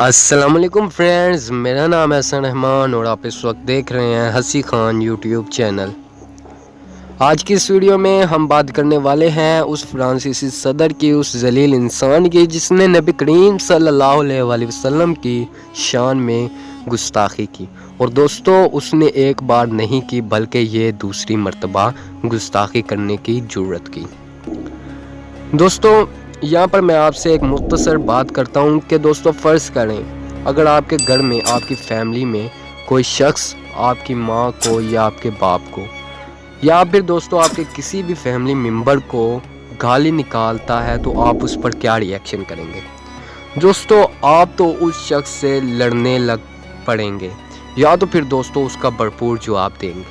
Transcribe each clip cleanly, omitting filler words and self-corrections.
السلام علیکم فرینڈز، میرا نام ہے حسن رحمان اور آپ اس وقت دیکھ رہے ہیں ہنسی خان یوٹیوب چینل۔ آج کی اس ویڈیو میں ہم بات کرنے والے ہیں اس فرانسیسی صدر کی، اس ذلیل انسان کی جس نے نبی کریم صلی اللہ علیہ وآلہ وسلم کی شان میں گستاخی کی، اور دوستو اس نے ایک بار نہیں کی بلکہ یہ دوسری مرتبہ گستاخی کرنے کی جرات کی۔ دوستو یہاں پر میں آپ سے ایک مختصر بات کرتا ہوں کہ دوستو فرض کریں اگر آپ کے گھر میں، آپ کی فیملی میں کوئی شخص آپ کی ماں کو یا آپ کے باپ کو یا پھر دوستو آپ کے کسی بھی فیملی ممبر کو گالی نکالتا ہے تو آپ اس پر کیا ری ایکشن کریں گے؟ دوستو آپ تو اس شخص سے لڑنے لگ پڑیں گے یا تو پھر دوستو اس کا بھرپور جواب دیں گے۔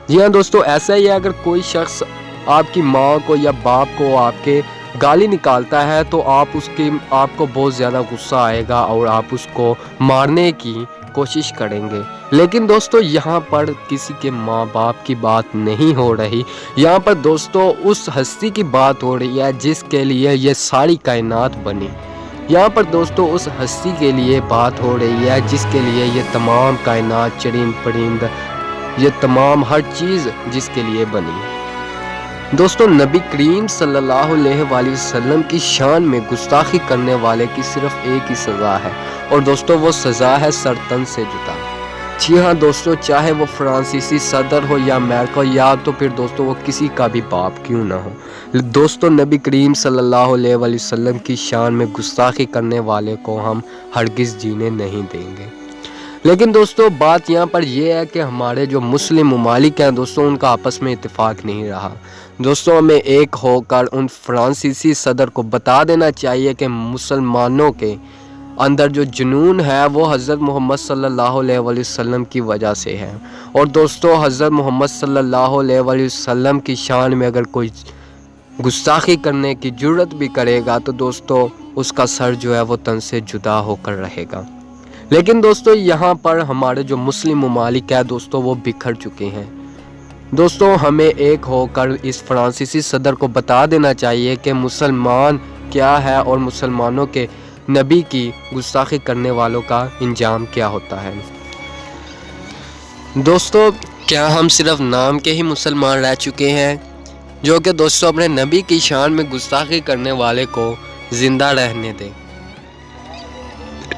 جی ہاں دوستو، ایسا ہی ہے، اگر کوئی شخص آپ کی ماں کو یا باپ کو آپ کے گالی نکالتا ہے تو آپ کو بہت زیادہ غصہ آئے گا اور آپ اس کو مارنے کی کوشش کریں گے۔ لیکن دوستو یہاں پر کسی کے ماں باپ کی بات نہیں ہو رہی، یہاں پر دوستو اس ہستی کی بات ہو رہی ہے جس کے لیے یہ ساری کائنات بنی۔ یہاں پر دوستو اس ہستی کے لیے بات ہو رہی ہے جس کے لیے یہ تمام کائنات، چرند پرند، یہ تمام ہر چیز جس کے لیے بنی۔ دوستو نبی کریم صلی اللہ علیہ وآلہ وسلم کی شان میں گستاخی کرنے والے کی صرف ایک ہی سزا ہے، اور دوستو وہ سزا ہے سر تن سے جدا۔ جی ہاں دوستو، چاہے وہ فرانسیسی صدر ہو یا امریکہ، یا تو پھر دوستو وہ کسی کا بھی باپ کیوں نہ ہو، دوستو نبی کریم صلی اللہ علیہ وآلہ وسلم کی شان میں گستاخی کرنے والے کو ہم ہرگز جینے نہیں دیں گے۔ لیکن دوستو بات یہاں پر یہ ہے کہ ہمارے جو مسلم ممالک ہیں دوستو ان کا آپس میں اتفاق نہیں رہا۔ دوستو ہمیں ایک ہو کر ان فرانسیسی صدر کو بتا دینا چاہیے کہ مسلمانوں کے اندر جو جنون ہے وہ حضرت محمد صلی اللہ علیہ وآلہ وسلم کی وجہ سے ہے، اور دوستو حضرت محمد صلی اللہ علیہ وآلہ وسلم کی شان میں اگر کوئی گستاخی کرنے کی جرات بھی کرے گا تو دوستو اس کا سر جو ہے وہ تن سے جدا ہو کر رہے گا۔ لیکن دوستو یہاں پر ہمارے جو مسلم ممالک ہیں دوستو وہ بکھر چکے ہیں۔ دوستو ہمیں ایک ہو کر اس فرانسیسی صدر کو بتا دینا چاہیے کہ مسلمان کیا ہے اور مسلمانوں کے نبی کی گستاخی کرنے والوں کا انجام کیا ہوتا ہے۔ دوستو کیا ہم صرف نام کے ہی مسلمان رہ چکے ہیں جو کہ دوستو اپنے نبی کی شان میں گستاخی کرنے والے کو زندہ رہنے دیں؟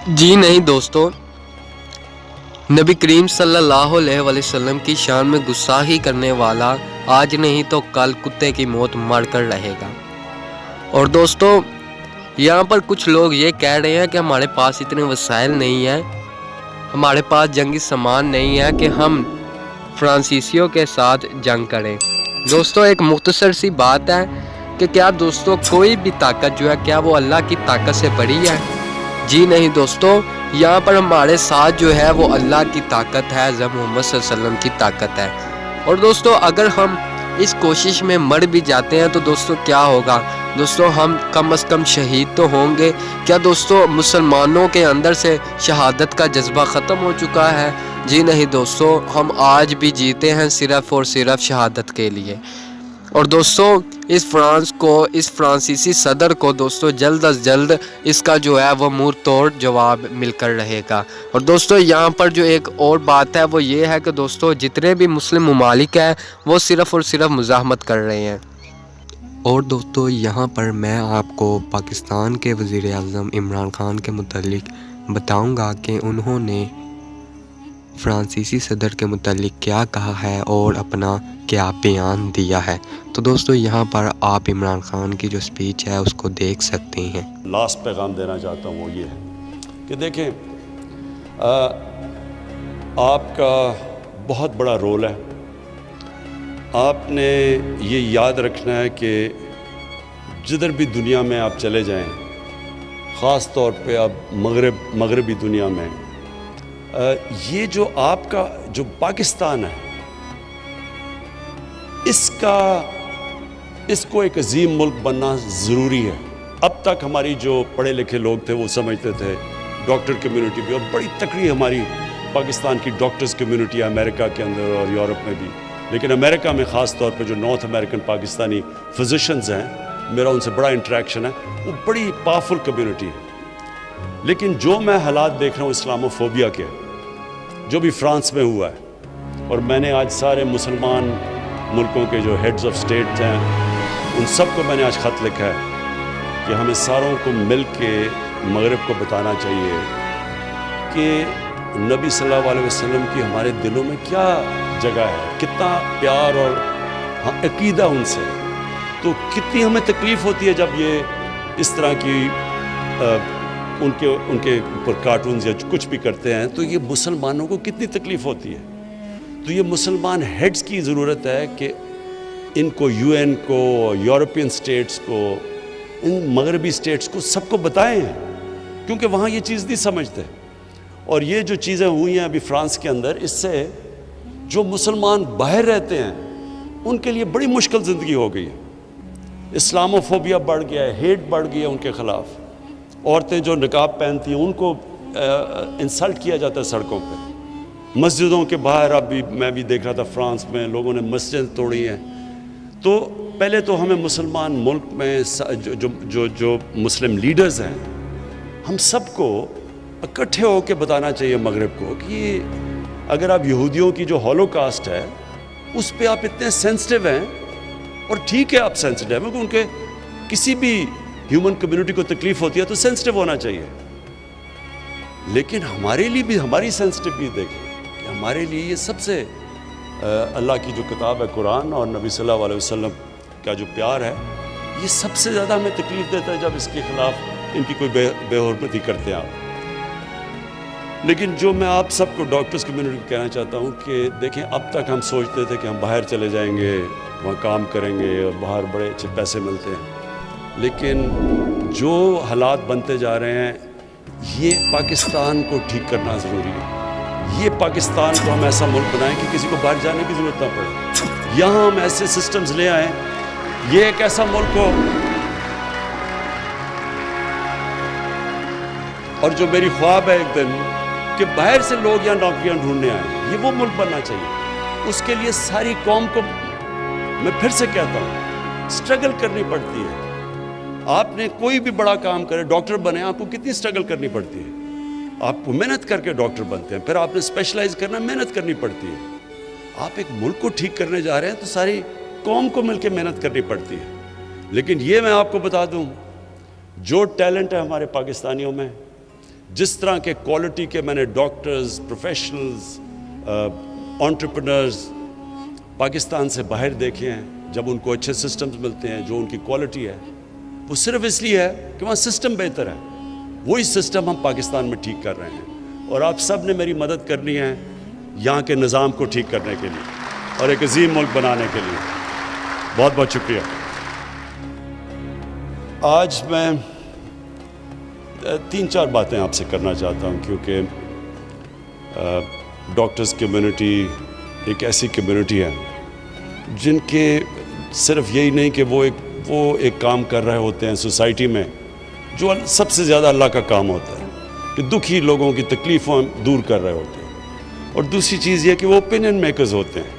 جی نہیں دوستو، نبی کریم صلی اللہ علیہ وآلہ وسلم کی شان میں گستاخی کرنے والا آج نہیں تو کل کتے کی موت مر کر رہے گا۔ اور دوستو یہاں پر کچھ لوگ یہ کہہ رہے ہیں کہ ہمارے پاس اتنے وسائل نہیں ہیں، ہمارے پاس جنگی سامان نہیں ہے کہ ہم فرانسیسیوں کے ساتھ جنگ کریں۔ دوستو ایک مختصر سی بات ہے کہ کیا دوستو کوئی بھی طاقت جو ہے کیا وہ اللہ کی طاقت سے بڑی ہے؟ جی نہیں دوستو، یہاں پر ہمارے ساتھ جو ہے وہ اللہ کی طاقت ہے، حضرت محمد صلی اللہ علیہ وسلم کی طاقت ہے۔ اور دوستو اگر ہم اس کوشش میں مر بھی جاتے ہیں تو دوستو کیا ہوگا؟ دوستو ہم کم از کم شہید تو ہوں گے۔ کیا دوستو مسلمانوں کے اندر سے شہادت کا جذبہ ختم ہو چکا ہے؟ جی نہیں دوستو، ہم آج بھی جیتے ہیں صرف اور صرف شہادت کے لیے۔ اور دوستو اس فرانسیسی صدر کو دوستو جلد از جلد اس کا جو ہے وہ منہ توڑ جواب مل کر رہے گا۔ اور دوستو یہاں پر جو ایک اور بات ہے وہ یہ ہے کہ دوستو جتنے بھی مسلم ممالک ہیں وہ صرف اور صرف مزاحمت کر رہے ہیں۔ اور دوستو یہاں پر میں آپ کو پاکستان کے وزیر اعظم عمران خان کے متعلق بتاؤں گا کہ انہوں نے فرانسیسی صدر کے متعلق کیا کہا ہے اور اپنا کیا بیان دیا ہے۔ تو دوستو یہاں پر آپ عمران خان کی جو سپیچ ہے اس کو دیکھ سکتے ہیں۔ لاسٹ پیغام دینا چاہتا ہوں وہ یہ ہے کہ دیکھیں آپ کا بہت بڑا رول ہے، آپ نے یہ یاد رکھنا ہے کہ جدھر بھی دنیا میں آپ چلے جائیں، خاص طور پہ اب مغربی دنیا میں، یہ جو آپ کا جو پاکستان ہے اس کو ایک عظیم ملک بننا ضروری ہے۔ اب تک ہماری جو پڑھے لکھے لوگ تھے وہ سمجھتے تھے، ڈاکٹر کمیونٹی بھی، اور بڑی تکڑی ہماری پاکستان کی ڈاکٹرز کمیونٹی ہے امریکہ کے اندر اور یورپ میں بھی، لیکن امریکہ میں خاص طور پہ جو نارتھ امریکن پاکستانی فزیشنز ہیں، میرا ان سے بڑا انٹریکشن ہے، وہ بڑی پاورفل کمیونٹی ہے۔ لیکن جو میں حالات دیکھ رہا ہوں اسلاموفوبیا کے، جو بھی فرانس میں ہوا ہے، اور میں نے آج سارے مسلمان ملکوں کے جو ہیڈز آف اسٹیٹ ہیں ان سب کو میں نے آج خط لکھا ہے کہ ہمیں ساروں کو مل کے مغرب کو بتانا چاہیے کہ نبی صلی اللہ علیہ وسلم کی ہمارے دلوں میں کیا جگہ ہے، کتنا پیار اور عقیدہ ان سے، تو کتنی ہمیں تکلیف ہوتی ہے جب یہ اس طرح کی ان کے اوپر کارٹونز یا کچھ بھی کرتے ہیں، تو یہ مسلمانوں کو کتنی تکلیف ہوتی ہے۔ تو یہ مسلمان ہیڈز کی ضرورت ہے کہ ان کو، یو این کو، یورپین سٹیٹس کو، ان مغربی سٹیٹس کو سب کو بتائیں، کیونکہ وہاں یہ چیز نہیں سمجھتے۔ اور یہ جو چیزیں ہوئی ہیں ابھی فرانس کے اندر، اس سے جو مسلمان باہر رہتے ہیں ان کے لیے بڑی مشکل زندگی ہو گئی ہے۔ اسلاموفوبیا بڑھ گیا ہے، ہیٹ بڑھ گئی ہے ان کے خلاف۔ عورتیں جو نقاب پہنتی ہیں ان کو انسلٹ کیا جاتا ہے سڑکوں پہ، مسجدوں کے باہر۔ ابھی میں بھی دیکھ رہا تھا فرانس میں لوگوں نے مسجد توڑی ہیں۔ تو پہلے تو ہمیں مسلمان ملک میں جو مسلم لیڈرز ہیں، ہم سب کو اکٹھے ہو کے بتانا چاہیے مغرب کو کہ اگر آپ یہودیوں کی جو ہولوکاسٹ ہے اس پہ آپ اتنے سینسٹیو ہیں، اور ٹھیک ہے آپ سینسٹیو ہیں، کیونکہ ان کے کسی بھی ہیومن کمیونٹی کو تکلیف ہوتی ہے تو سینسٹیو ہونا چاہیے، لیکن ہمارے لیے بھی ہماری سینسٹیوٹی دیکھیں کہ ہمارے لیے یہ سب سے اللہ کی جو کتاب ہے قرآن اور نبی صلی اللہ علیہ وسلم کا جو پیار ہے، یہ سب سے زیادہ ہمیں تکلیف دیتا ہے جب اس کے خلاف ان کی کوئی بے حرمتی کرتے ہیں آپ۔ لیکن جو میں آپ سب کو ڈاکٹرز کمیونٹی کو کہنا چاہتا ہوں کہ دیکھیں، اب تک ہم سوچتے تھے کہ ہم باہر چلے جائیں گے، وہاں کام کریں گے اور باہر بڑے اچھے پیسے ملتے ہیں، لیکن جو حالات بنتے جا رہے ہیں یہ پاکستان کو ٹھیک کرنا ضروری ہے۔ یہ پاکستان کو ہم ایسا ملک بنائیں کہ کسی کو باہر جانے کی ضرورت نہ پڑے، یہاں ہم ایسے سسٹمز لے آئیں، یہ ایک ایسا ملک ہو۔ اور جو میری خواب ہے ایک دن کہ باہر سے لوگ یہاں نوکریاں ڈھونڈنے آئیں، یہ وہ ملک بننا چاہیے۔ اس کے لیے ساری قوم کو، میں پھر سے کہتا ہوں، سٹرگل کرنی پڑتی ہے۔ آپ نے کوئی بھی بڑا کام کرے، ڈاکٹر بنے، آپ کو کتنی سٹرگل کرنی پڑتی ہے۔ آپ کو محنت کر کے ڈاکٹر بنتے ہیں، پھر آپ نے اسپیشلائز کرنا، محنت کرنی پڑتی ہے۔ آپ ایک ملک کو ٹھیک کرنے جا رہے ہیں تو ساری قوم کو مل کے محنت کرنی پڑتی ہے۔ لیکن یہ میں آپ کو بتا دوں، جو ٹیلنٹ ہے ہمارے پاکستانیوں میں، جس طرح کے کوالٹی کے میں نے ڈاکٹرز، پروفیشنلز، انٹرپرنرز پاکستان سے باہر دیکھے ہیں، جب ان کو اچھے سسٹمز ملتے ہیں، جو ان کی کوالٹی ہے، وہ صرف اس لیے ہے کہ وہاں سسٹم بہتر ہے۔ وہی سسٹم ہم پاکستان میں ٹھیک کر رہے ہیں، اور آپ سب نے میری مدد کرنی ہے یہاں کے نظام کو ٹھیک کرنے کے لیے اور ایک عظیم ملک بنانے کے لیے۔ بہت بہت شکریہ۔ آج میں 3-4 باتیں آپ سے کرنا چاہتا ہوں، کیونکہ ڈاکٹرز کمیونٹی ایک ایسی کمیونٹی ہے جن کے صرف یہی نہیں کہ وہ ایک کام کر رہے ہوتے ہیں سوسائٹی میں جو سب سے زیادہ اللہ کا کام ہوتا ہے، کہ دکھی لوگوں کی تکلیفوں دور کر رہے ہوتے ہیں، اور دوسری چیز یہ کہ وہ اوپینین میکرز ہوتے ہیں،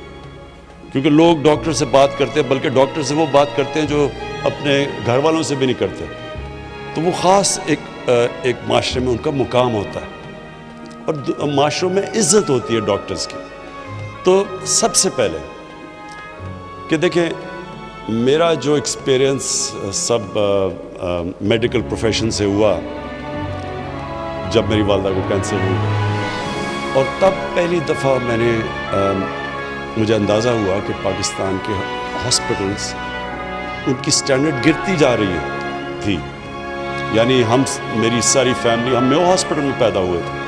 کیونکہ لوگ ڈاکٹر سے بات کرتے ہیں، بلکہ ڈاکٹر سے وہ بات کرتے ہیں جو اپنے گھر والوں سے بھی نہیں کرتے، تو وہ خاص ایک معاشرے میں ان کا مقام ہوتا ہے، اور معاشروں میں عزت ہوتی ہے ڈاکٹرز کی۔ تو سب سے پہلے کہ دیکھیں، میرا جو ایکسپیرئنس سب میڈیکل پروفیشن سے ہوا جب میری والدہ کو کینسر ہوا، اور تب پہلی دفعہ مجھے اندازہ ہوا کہ پاکستان کے ہاسپٹلز، ان کی سٹینڈرڈ گرتی جا رہی تھی۔ یعنی میری ساری فیملی، ہم میو ہاسپٹل میں پیدا ہوئے تھے،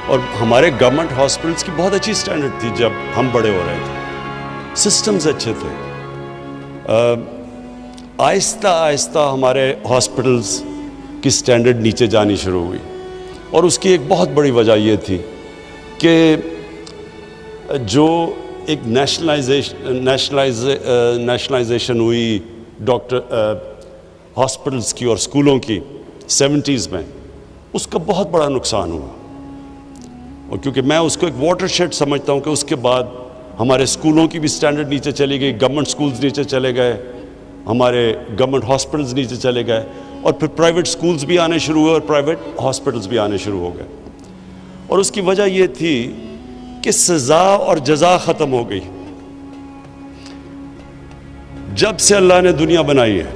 اور ہمارے گورنمنٹ ہاسپٹلز کی بہت اچھی سٹینڈرڈ تھی جب ہم بڑے ہو رہے تھے، سسٹمز اچھے تھے۔ آہستہ آہستہ ہمارے ہاسپٹلز کی سٹینڈرڈ نیچے جانی شروع ہوئی، اور اس کی ایک بہت بڑی وجہ یہ تھی کہ جو ایک نیشنلائزیشن ہوئی ڈاکٹر ہاسپٹلز کی اور اسکولوں کی 70s میں، اس کا بہت بڑا نقصان ہوا، اور کیونکہ میں اس کو ایک واٹر شیڈ سمجھتا ہوں کہ اس کے بعد ہمارے اسکولوں کی بھی سٹینڈرڈ نیچے چلی گئی، گورنمنٹ اسکولز نیچے چلے گئے، ہمارے گورنمنٹ ہاسپٹلز نیچے چلے گئے، اور پھر پرائیویٹ سکولز بھی آنے شروع ہوئے اور پرائیویٹ ہاسپٹلز بھی آنے شروع ہو گئے. اور اس کی وجہ یہ تھی کہ سزا اور جزا ختم ہو گئی. جب سے اللہ نے دنیا بنائی ہے،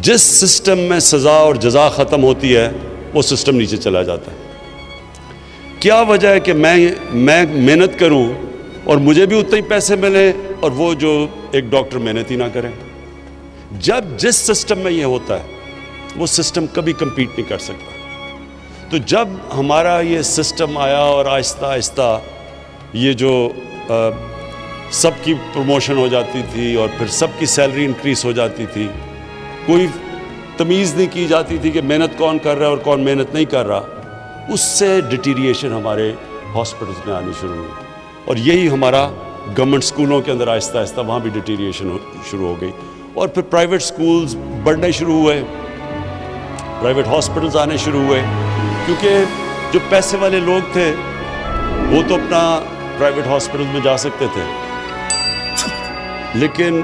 جس سسٹم میں سزا اور جزا ختم ہوتی ہے وہ سسٹم نیچے چلا جاتا ہے. کیا وجہ ہے کہ میں محنت کروں اور مجھے بھی اتنے ہی پیسے ملیں اور وہ جو ایک ڈاکٹر محنت ہی نہ کریں؟ جب جس سسٹم میں یہ ہوتا ہے وہ سسٹم کبھی کمپیٹ نہیں کر سکتا. تو جب ہمارا یہ سسٹم آیا اور آہستہ آہستہ یہ جو سب کی پروموشن ہو جاتی تھی اور پھر سب کی سیلری انکریز ہو جاتی تھی، کوئی تمیز نہیں کی جاتی تھی کہ محنت کون کر رہا ہے اور کون محنت نہیں کر رہا، اس سے ڈیٹیریشن ہمارے ہاسپٹلس میں آنی شروع ہوئی. اور یہی ہمارا گورنمنٹ سکولوں کے اندر آہستہ آہستہ وہاں بھی ڈیٹیریشن شروع ہو گئی. اور پھر پرائیویٹ سکولز بڑھنے شروع ہوئے، پرائیویٹ ہاسپٹلز آنے شروع ہوئے، کیونکہ جو پیسے والے لوگ تھے وہ تو اپنا پرائیویٹ ہاسپٹلز میں جا سکتے تھے، لیکن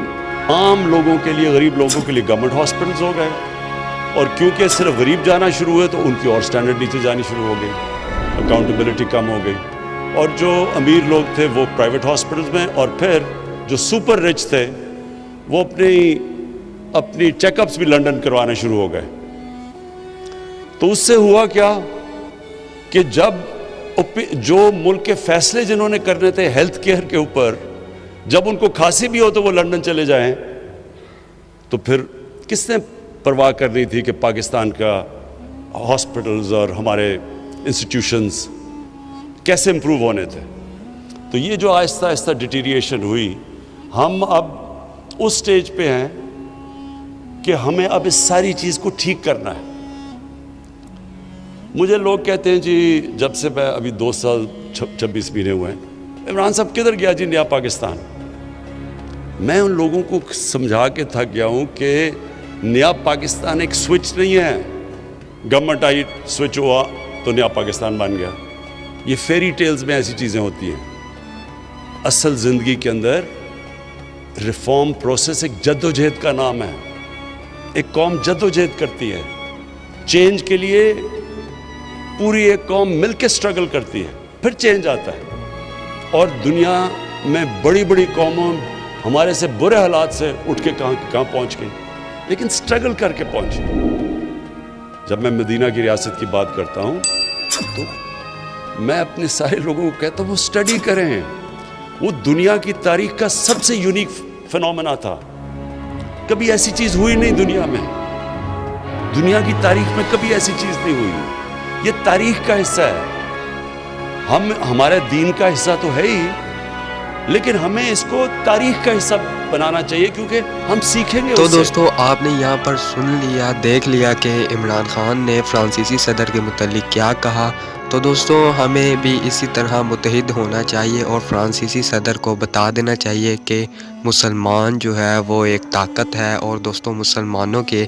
عام لوگوں کے لیے، غریب لوگوں کے لیے گورنمنٹ ہاسپٹلز ہو گئے. اور کیونکہ صرف غریب جانا شروع ہوئے تو ان کی اور سٹینڈرڈ نیچے جانی شروع ہو گئی، اکاؤنٹیبلٹی کم ہو گئی. اور جو امیر لوگ تھے وہ پرائیویٹ ہاسپٹلز میں، اور پھر جو سپر رچ تھے وہ اپنی چیک اپس بھی لنڈن کروانے شروع ہو گئے. تو اس سے ہوا کیا کہ جب جو ملک کے فیصلے جنہوں نے کرنے تھے ہیلتھ کیئر کے اوپر، جب ان کو کھانسی بھی ہو تو وہ لنڈن چلے جائیں، تو پھر کس نے پرواہ کرنی تھی کہ پاکستان کا ہاسپٹلز اور ہمارے انسٹیٹیوشنز کیسے امپروو ہونے تھے. تو یہ جو آہستہ آہستہ ڈیٹیریشن ہوئی، ہم اب اس سٹیج پہ ہیں کہ ہمیں اب اس ساری چیز کو ٹھیک کرنا ہے. مجھے لوگ کہتے ہیں جی جب سے میں ابھی 2 سال 26 مہینے ہوئے ہیں، عمران صاحب کدھر گیا جی نیا پاکستان؟ میں ان لوگوں کو سمجھا کے تھک گیا ہوں کہ نیا پاکستان ایک سوئچ نہیں ہے، گورنمنٹ آئی سوئچ ہوا تو نیا پاکستان بن گیا. یہ فیری ٹیلز میں ایسی چیزیں ہوتی ہیں. اصل زندگی کے اندر ریفارم پروسیس ایک جد و جہد کا نام ہے. ایک قوم جد و جہد کرتی ہے چینج کے لیے، پوری ایک قوم مل کے سٹرگل کرتی ہے، پھر چینج آتا ہے. اور دنیا میں بڑی بڑی قوموں ہمارے سے برے حالات سے اٹھ کے کہاں پہنچ گئی، لیکن سٹرگل کر کے پہنچی. جب میں مدینہ کی ریاست کی بات کرتا ہوں تو میں اپنے سارے لوگوں کو کہتا ہوں وہ سٹڈی کریں. وہ دنیا کی تاریخ کا سب سے یونیک فینومینا تھا. کبھی ایسی چیز ہوئی نہیں دنیا میں، دنیا کی تاریخ میں کبھی ایسی چیز نہیں ہوئی. یہ تاریخ کا حصہ ہے، ہمارے دین کا حصہ تو ہے ہی، لیکن ہمیں اس کو تاریخ کا حصہ بنانا چاہیے کیونکہ ہم سیکھیں گے. تو دوستو آپ نے یہاں پر سن لیا، دیکھ لیا کہ عمران خان نے فرانسیسی صدر کے متعلق کیا کہا. تو دوستو ہمیں بھی اسی طرح متحد ہونا چاہیے اور فرانسیسی صدر کو بتا دینا چاہیے کہ مسلمان جو ہے وہ ایک طاقت ہے، اور دوستو مسلمانوں کے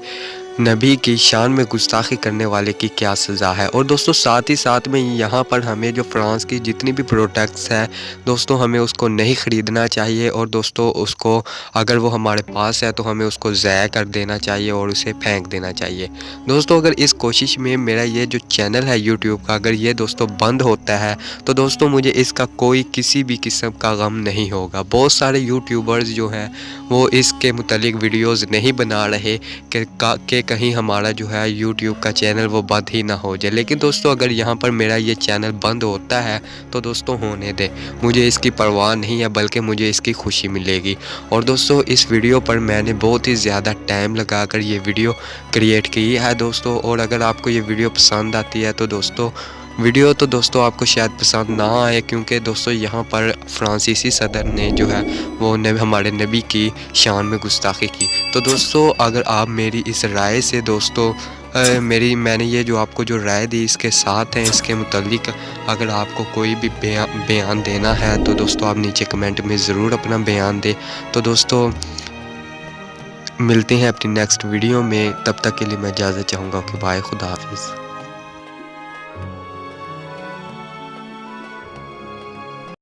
نبی کی شان میں گستاخی کرنے والے کی کیا سزا ہے. اور دوستو ساتھ ہی ساتھ میں یہاں پر ہمیں جو فرانس کی جتنی بھی پروڈکٹس ہے دوستو ہمیں اس کو نہیں خریدنا چاہیے، اور دوستو اس کو اگر وہ ہمارے پاس ہے تو ہمیں اس کو ضائع کر دینا چاہیے اور اسے پھینک دینا چاہیے. دوستو اگر اس کوشش میں میرا یہ جو چینل ہے یوٹیوب کا اگر یہ دوستو بند ہوتا ہے تو دوستو مجھے اس کا کوئی کسی بھی قسم کا غم نہیں ہوگا. بہت سارے یوٹیوبرز جو ہیں وہ اس کے متعلق ویڈیوز نہیں بنا رہے کہ کہیں ہمارا جو ہے یوٹیوب کا چینل وہ بند ہی نہ ہو جائے. لیکن دوستو اگر یہاں پر میرا یہ چینل بند ہوتا ہے تو دوستو ہونے دے، مجھے اس کی پرواہ نہیں ہے بلکہ مجھے اس کی خوشی ملے گی. اور دوستو اس ویڈیو پر میں نے بہت ہی زیادہ ٹائم لگا کر یہ ویڈیو کریٹ کی ہے دوستو. اور اگر آپ کو یہ ویڈیو پسند آتی ہے تو دوستو آپ کو شاید پسند نہ آئے، کیونکہ دوستو یہاں پر فرانسیسی صدر نے جو ہے وہ ہمارے نبی کی شان میں گستاخی کی. تو دوستو اگر آپ میری اس رائے سے دوستو میں نے یہ جو آپ کو جو رائے دی اس کے ساتھ ہیں، اس کے متعلق اگر آپ کو کوئی بھی بیان دینا ہے تو دوستو آپ نیچے کمنٹ میں ضرور اپنا بیان دیں. تو دوستو ملتے ہیں اپنی نیکسٹ ویڈیو میں، تب تک کے لیے میں اجازت چاہوں گا کہ بائے، خدا حافظ.